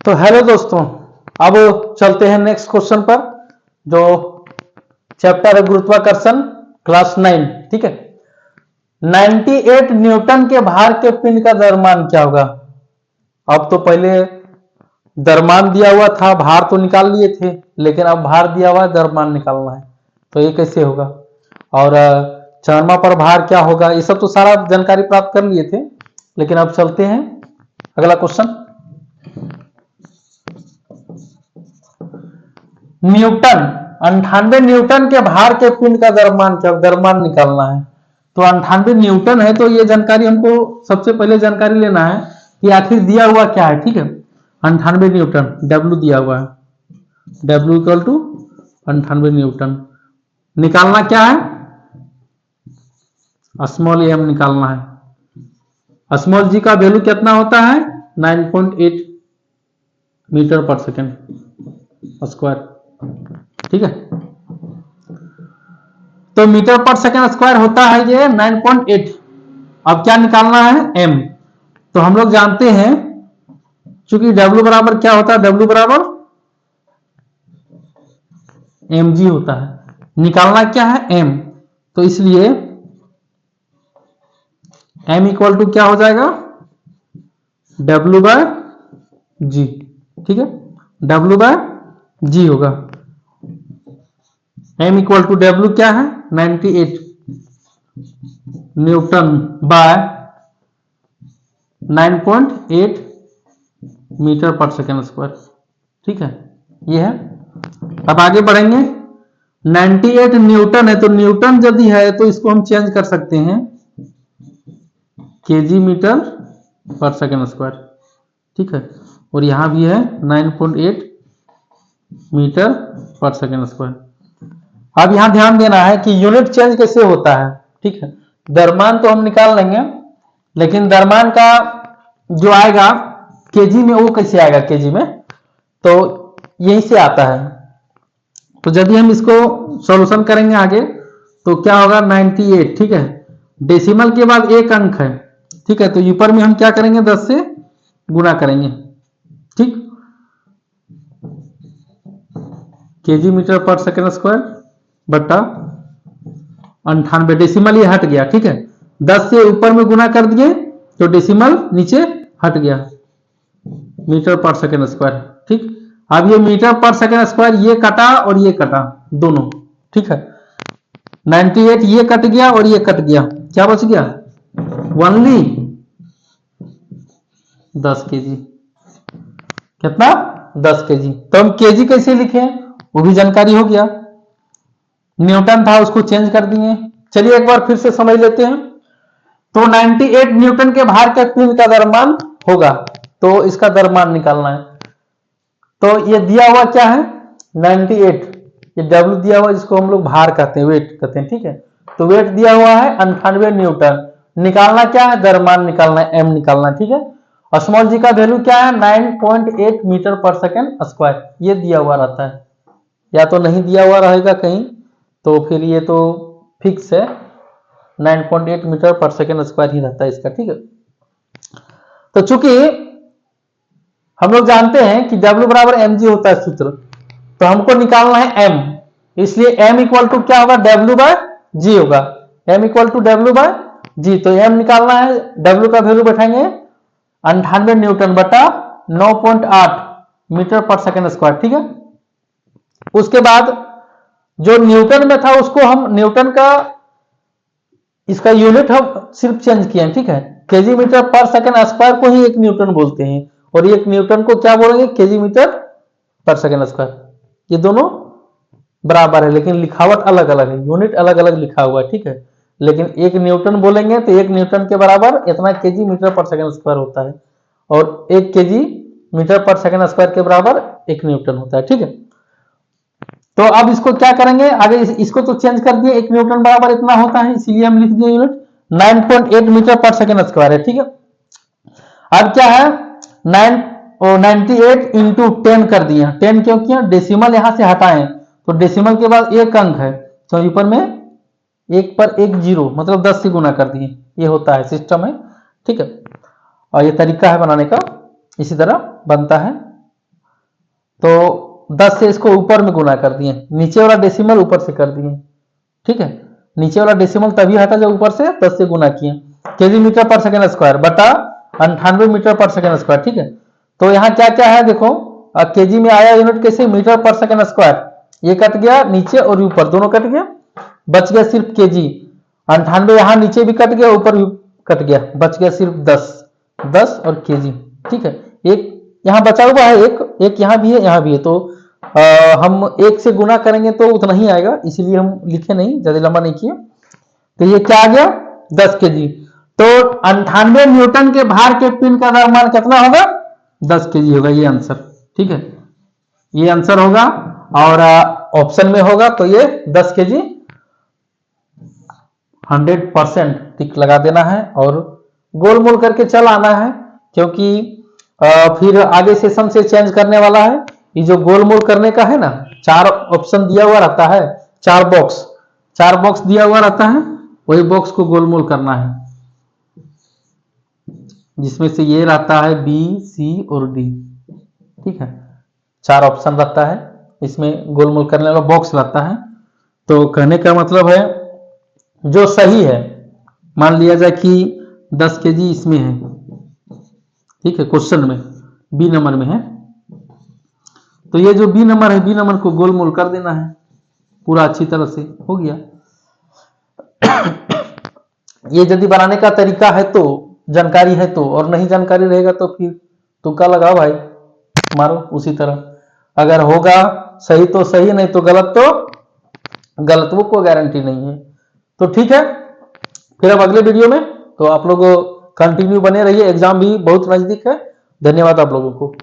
तो हेलो दोस्तों, अब चलते हैं नेक्स्ट क्वेश्चन पर, जो चैप्टर है गुरुत्वाकर्षण क्लास 9। ठीक है, 98 न्यूटन के भार के पिंड का द्रव्यमान क्या होगा। अब तो पहले द्रव्यमान दिया हुआ था, भार तो निकाल लिए थे, लेकिन अब भार दिया हुआ है, द्रव्यमान निकालना है, तो ये कैसे होगा। और चंद्रमा पर भार क्या होगा, ये सब तो सारा जानकारी प्राप्त कर लिए थे। लेकिन अब चलते हैं अगला क्वेश्चन। न्यूटन 98 न्यूटन के भार के पिंड का द्रव्यमान क्या, द्रव्यमान निकालना है। तो 98 न्यूटन है, तो ये जानकारी हमको सबसे पहले जानकारी लेना है कि आखिर दिया हुआ क्या है। ठीक है, 98 न्यूटन, W दिया हुआ है, W इक्वल टू 98 न्यूटन। निकालना क्या है, स्मॉल m निकालना है। स्मॉल g का वैल्यू कितना होता है, 9.8 मीटर पर सेकेंड स्क्वायर। ठीक है, तो मीटर पर सेकेंड स्क्वायर होता है ये 9.8। अब क्या निकालना है, m। तो हम लोग जानते हैं चूंकि W बराबर क्या होता है, W बराबर mg होता है। निकालना क्या है, m, तो इसलिए m इक्वल टू क्या हो जाएगा, W बाय जी। ठीक है, W बाय जी होगा। m इक्वल टू W क्या है, 98 न्यूटन बाय 9.8 मीटर पर सेकेंड स्क्वायर। ठीक है, ये है। अब आगे बढ़ेंगे। 98 न्यूटन है, तो न्यूटन यदि है तो इसको हम चेंज कर सकते हैं केजी मीटर पर सेकेंड स्क्वायर। ठीक है, और यहां भी है 9.8 मीटर पर सेकेंड स्क्वायर। अब यहां ध्यान देना है कि यूनिट चेंज कैसे होता है। ठीक है, द्रव्यमान तो हम निकाल लेंगे, लेकिन द्रव्यमान का जो आएगा केजी में, वो कैसे आएगा केजी में, तो यहीं से आता है। तो यदि हम इसको सॉल्यूशन करेंगे आगे तो क्या होगा, 98। ठीक है, डेसिमल के बाद एक अंक है। ठीक है, तो ऊपर में हम क्या करेंगे, 10 से गुणा करेंगे। ठीक, केजी मीटर पर सेकेंड स्क्वायर बट्टा 98, डेसिमल ये हट गया। ठीक है, 10 से ऊपर में गुणा कर दिए तो डेसिमल नीचे हट गया, मीटर पर सेकेंड स्क्वायर। ठीक, अब ये मीटर पर सेकेंड स्क्वायर ये कटा और ये कटा दोनों। ठीक है, 98 ये कट गया और ये कट गया, क्या बच गया, ओनली 10 केजी। कितना, 10 केजी। तो हम केजी कैसे लिखे, वो भी जानकारी हो गया। न्यूटन था, उसको चेंज कर दिए। चलिए एक बार फिर से समझ लेते हैं। तो 98 न्यूटन के भार के पिंड का द्रव्यमान होगा, तो इसका द्रव्यमान निकालना है। तो ये दिया हुआ क्या है, 98, ये W दिया हुआ, जिसको हम लोग भार कहते हैं, वेट कहते हैं। ठीक है, तो वेट दिया हुआ है 98 न्यूटन। निकालना क्या है, द्रव्यमान निकालना है, m निकालना है। ठीक है, स्मॉल जी का वैल्यू क्या है, 9.8 मीटर पर सेकेंड स्क्वायर, ये दिया हुआ रहता है। या तो नहीं दिया हुआ रहेगा कहीं, तो फिर ये तो फिक्स है, 9.8 मीटर पर सेकेंड स्क्वायर ही रहता है इसका। ठीक है, तो चूंकि हम लोग जानते हैं कि W बराबर mg होता है सूत्र, तो हमको निकालना है m, इसलिए m इक्वल टू क्या होगा, W बाय जी होगा। m equal to W by g, तो m निकालना है, W का वैल्यू बैठाएंगे 98 न्यूटन बटा 9.8 मीटर पर सेकेंड स्क्वायर। ठीक है, उसके बाद जो न्यूटन में था उसको हम न्यूटन का, इसका यूनिट हम सिर्फ चेंज किए हैं। ठीक है, केजी मीटर पर सेकेंड स्क्वायर को ही एक न्यूटन बोलते हैं, और एक न्यूटन को क्या बोलेंगे, केजी मीटर पर सेकेंड स्क्वायर। ये दोनों बराबर है, लेकिन लिखावट अलग अलग है, यूनिट अलग अलग लिखा हुआ है। ठीक है, लेकिन एक न्यूटन बोलेंगे तो एक न्यूटन के बराबर इतना केजी मीटर पर सेकेंड स्क्वायर होता है, और एक केजी मीटर पर सेकेंड स्क्वायर के बराबर एक न्यूटन होता है। ठीक है, तो अब इसको क्या करेंगे आगे, इसको तो चेंज कर दिए, एक न्यूटन बराबर इतना होता है, इसीलिए हम लिख दिए यूनिट 9.8 मीटर पर सेकेंड स्क्वायर है। ठीक है, अब क्या है, 98 इंटू 10 कर दिया। 10 क्यों किया, डेसिमल यहां से हटाएं तो डेसिमल के बाद एक अंक है, तो ऊपर में एक पर एक जीरो, मतलब 10 से गुना कर दिए, ये होता है, सिस्टम है। ठीक है, और ये तरीका है बनाने का, इसी तरह बनता है। तो 10 से इसको ऊपर में गुना कर दिए, नीचे वाला डेसिमल ऊपर से कर दिए। ठीक है, नीचे वाला डेसिमल तभी आता जब ऊपर से 10 से गुना किए। केजी मीटर पर सेकेंड स्क्वायर बटा 98 मीटर पर सेकेंड स्क्वायर। ठीक है, तो यहाँ क्या क्या है देखो, केजी में आया यूनिट कैसे, मीटर पर सेकेंड स्क्वायर, ये कट गया, नीचे और ऊपर दोनों कट गया, बच गया सिर्फ केजी। 98 यहाँ नीचे भी कट गया, ऊपर भी कट गया, बच गया सिर्फ 10 और केजी। ठीक है, एक यहाँ बचा हुआ है, एक यहाँ भी है, यहाँ भी है, तो हम एक से गुना करेंगे तो उतना ही आएगा, इसीलिए हम लिखे नहीं, ज्यादा लंबा नहीं किए। तो ये क्या आ गया 10 केजी। तो 98 न्यूटन के भार के पिंड का द्रव्यमान कितना होगा, 10 केजी होगा, ये आंसर। ठीक है, ये आंसर होगा, और ऑप्शन में होगा तो ये 10 केजी 100% टिक लगा देना है और गोल मोल करके चल आना है, क्योंकि फिर आगे सेशन से चेंज करने वाला है। ये जो गोल मोल करने का है ना, 4 ऑप्शन दिया हुआ रहता है, 4 बॉक्स दिया हुआ रहता है, वही बॉक्स को गोल मोल करना है, जिसमें से ये रहता है बी, सी और डी। ठीक है, 4 ऑप्शन रहता है, इसमें गोल मोल करने वाला बॉक्स रहता है। तो कहने का मतलब है जो सही है, मान लिया जाए कि 10 केजी इसमें है, ठीक है, क्वेश्चन में बी नंबर में है, तो ये जो बी नंबर है, बी नंबर को गोल मोल कर देना है पूरा अच्छी तरह से, हो गया। ये यदि बनाने का तरीका है तो, जानकारी है तो, और नहीं जानकारी रहेगा तो फिर तुक्का लगाओ भाई, मारो उसी तरह, अगर होगा सही तो सही, नहीं तो गलत तो गलत, वो कोई गारंटी नहीं है। तो ठीक है, फिर अब अगले वीडियो में तो आप लोग कंटिन्यू बने रहिए, एग्जाम भी बहुत नजदीक है। धन्यवाद आप लोगों को।